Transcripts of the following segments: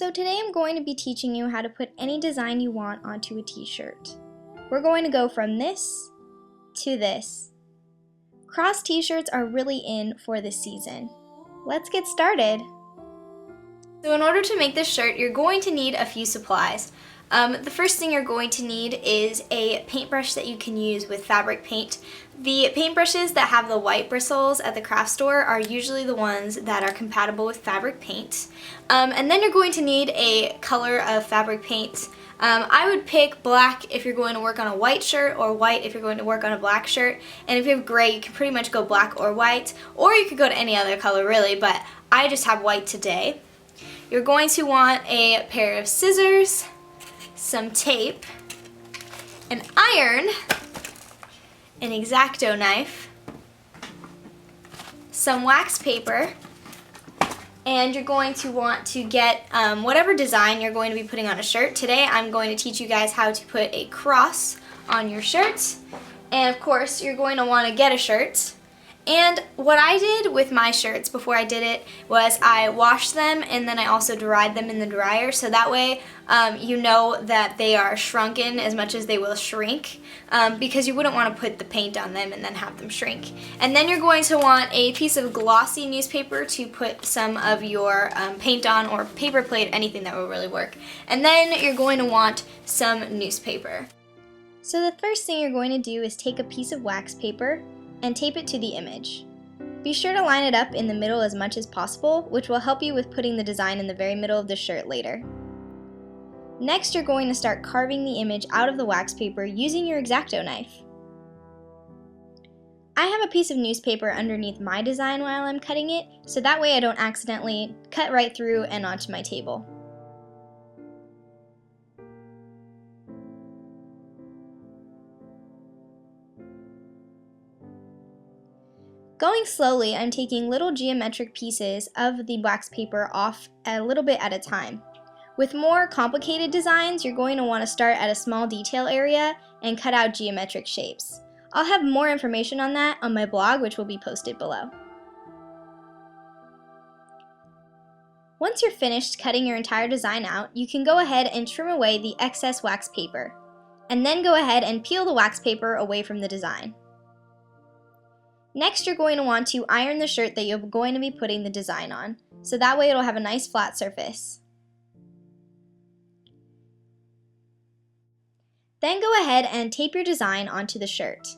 So today I'm going to be teaching you how to put any design you want onto a t-shirt. We're going to go from this to this. Cross t-shirts are really in for this season. Let's get started. So in order to make this shirt, you're going to need a few supplies. The first thing you're going to need is a paintbrush that you can use with fabric paint. The paintbrushes that have the white bristles at the craft store are usually the ones that are compatible with fabric paint. And then you're going to need a color of fabric paint. I would pick black if you're going to work on a white shirt, or white if you're going to work on a black shirt. And if you have gray, you can pretty much go black or white, or you could go to any other color really, but I just have white today. You're going to want a pair of scissors, some tape, an iron, an X-Acto knife, some wax paper, and you're going to want to get whatever design you're going to be putting on a shirt. Today I'm going to teach you guys how to put a cross on your shirt, and of course you're going to want to get a shirt. And what I did with my shirts before I did it was I washed them and then I also dried them in the dryer, so that way you know that they are shrunken as much as they will shrink, because you wouldn't want to put the paint on them and then have them shrink. And then you're going to want a piece of glossy newspaper to put some of your paint on, or paper plate, anything that will really work. And then you're going to want some newspaper. So the first thing you're going to do is take a piece of wax paper and tape it to the image. Be sure to line it up in the middle as much as possible, which will help you with putting the design in the very middle of the shirt later. Next, you're going to start carving the image out of the wax paper using your X-Acto knife. I have a piece of newspaper underneath my design while I'm cutting it, so that way I don't accidentally cut right through and onto my table. Going slowly, I'm taking little geometric pieces of the wax paper off a little bit at a time. With more complicated designs, you're going to want to start at a small detail area and cut out geometric shapes. I'll have more information on that on my blog, which will be posted below. Once you're finished cutting your entire design out, you can go ahead and trim away the excess wax paper, and then go ahead and peel the wax paper away from the design. Next, you're going to want to iron the shirt that you're going to be putting the design on, so that way it'll have a nice flat surface. Then go ahead and tape your design onto the shirt.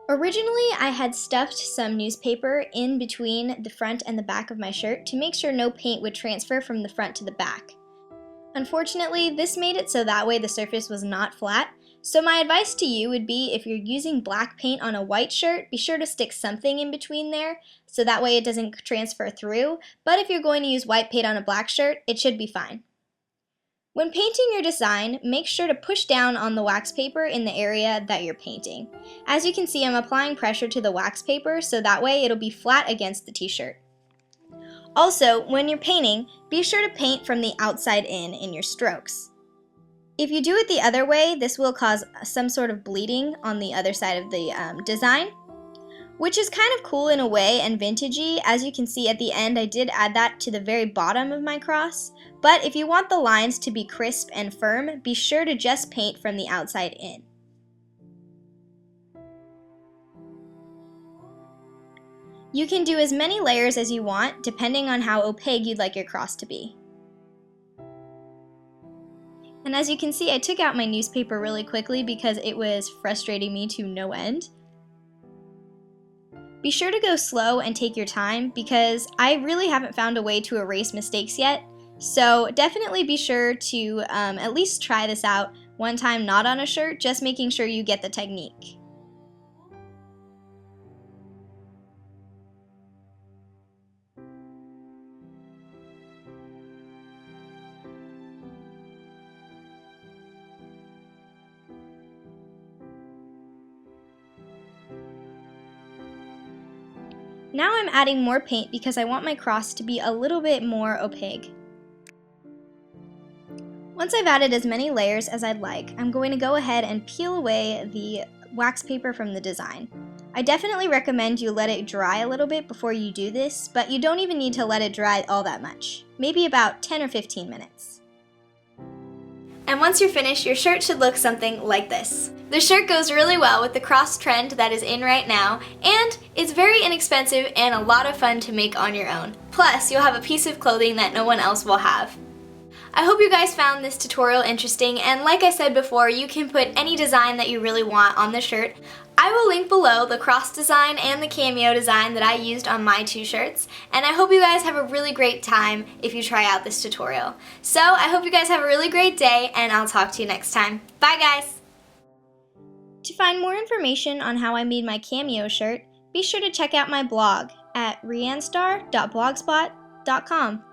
Originally, I had stuffed some newspaper in between the front and the back of my shirt to make sure no paint would transfer from the front to the back. Unfortunately, this made it so that way the surface was not flat. So my advice to you would be, if you're using black paint on a white shirt, be sure to stick something in between there, so that way it doesn't transfer through. But if you're going to use white paint on a black shirt, it should be fine. When painting your design, make sure to push down on the wax paper in the area that you're painting. As you can see, I'm applying pressure to the wax paper, so that way it'll be flat against the t-shirt. Also, when you're painting, be sure to paint from the outside in your strokes. If you do it the other way, this will cause some sort of bleeding on the other side of the design, which is kind of cool in a way and vintagey. As you can see at the end, I did add that to the very bottom of my cross. But if you want the lines to be crisp and firm, be sure to just paint from the outside in. You can do as many layers as you want, depending on how opaque you'd like your cross to be. And as you can see, I took out my newspaper really quickly because it was frustrating me to no end. Be sure to go slow and take your time, because I really haven't found a way to erase mistakes yet. So definitely be sure to at least try this out one time not on a shirt, just making sure you get the technique. Now I'm adding more paint because I want my cross to be a little bit more opaque. Once I've added as many layers as I'd like, I'm going to go ahead and peel away the wax paper from the design. I definitely recommend you let it dry a little bit before you do this, but you don't even need to let it dry all that much. Maybe about 10 or 15 minutes. And once you're finished, your shirt should look something like this. The shirt goes really well with the cross trend that is in right now, and it's very inexpensive and a lot of fun to make on your own. Plus, you'll have a piece of clothing that no one else will have. I hope you guys found this tutorial interesting, and like I said before, you can put any design that you really want on the shirt. I will link below the cross design and the cameo design that I used on my 2 shirts, and I hope you guys have a really great time if you try out this tutorial. So I hope you guys have a really great day, and I'll talk to you next time. Bye guys! To find more information on how I made my cameo shirt, be sure to check out my blog at riannstar.blogspot.com.